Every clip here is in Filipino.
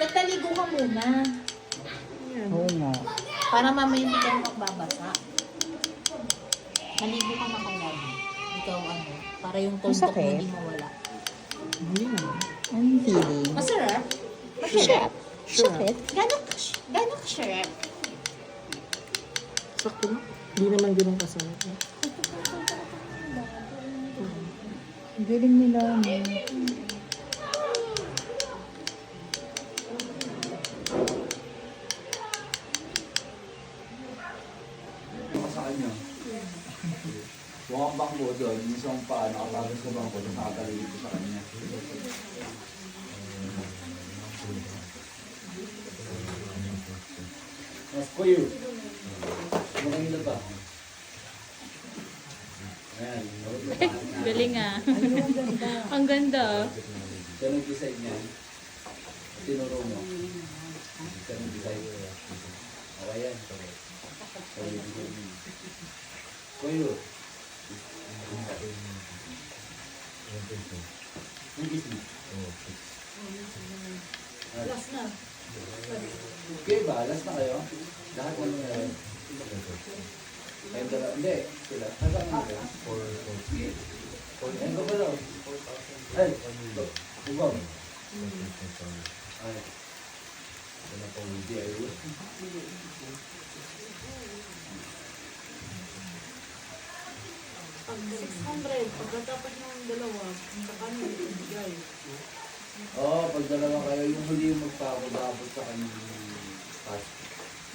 Tataligo ka muna. Oo nga. Para mamaya hindi ka magbabasa. Maligo ka na kagad. Ikaw ano, para yung tuldok mo Masakit? hindi mawala. Hindi naman. Anong feeling? Masarap? Masarap. Sakit. Gano'n ka sarap? Sakto na. Hindi naman ganun kasarap. Ang galing nila. No? Sa kanya. Bumambak mo doon, isang pa, nakapagod ko bang ko, nakakalilig ko sa kanya. Mas kuyo. Maganda ba? Ayan. Galing ah. Ang ganda. Siya nag-decide niyan. Tinuro mo. Siya nag-decide. Okay yan. Kuyo. Yung kiss mo. Last na. Okay ba? Last na kayo? Lahat mo na yun. Kayo dala. Hindi. Sila. Hanggang na kayo. Ayun ko ba daw? Ay. Ibang. Ay. Wala pa hindi ayun. Pag 600, pagkatapos ng dalawa, sa kanya, ibigay. Oo, pag dalawa kayo, yung huli yung magpapagabot sa kanyang task.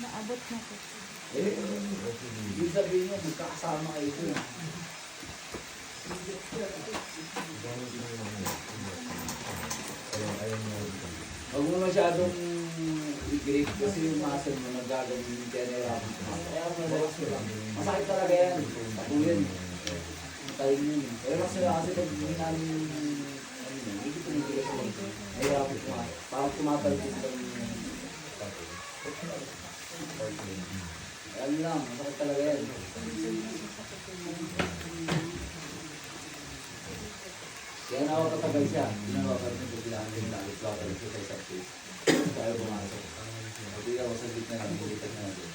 Naabot na ko. Eh, yung sabihin nyo, magkakasama kayo ito. Huwag mo masyadong i-grip kasi yung muscle mo nagagawin yung generation. Kaya relax ko lang. Masakit talaga yan. Tapuyin. Matayin yun. Pero mas sila kasi pag hindi namin yung hindi ko pinigil sa mga nahihirapin ko. Parang tumatalpin lang yung ano lang, masakit talaga yan. Kaya nakakatagal siya. Pinagawa rin yung bilangan din nalit. Bakit rin siya sa face. Kaya pumasok. Pati ako sa gitna lang, bulitan na natin.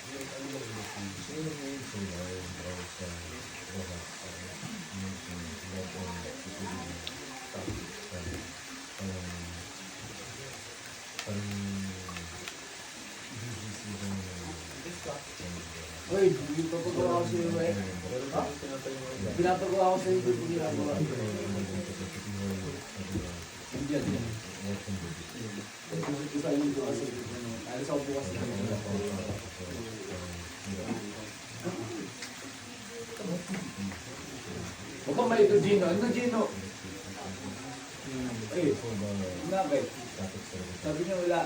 Uy, pinapagawa ko sa iyo eh. Ha? Pinapagawa ko sa iyo, hindi ginagawa. Hindi yan. Kasi sa iyo doon kasi alis ako bukas na huwag kang maligo, Gino. Ano, Gino? Eh, bakit? Sabi niya wala.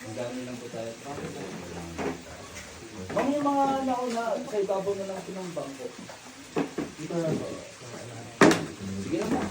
Ang dami lang po tayo. Ma'am, yung mga nauna sa ibabaw na lang pinambang ko. Sige lang po. Sige lang po.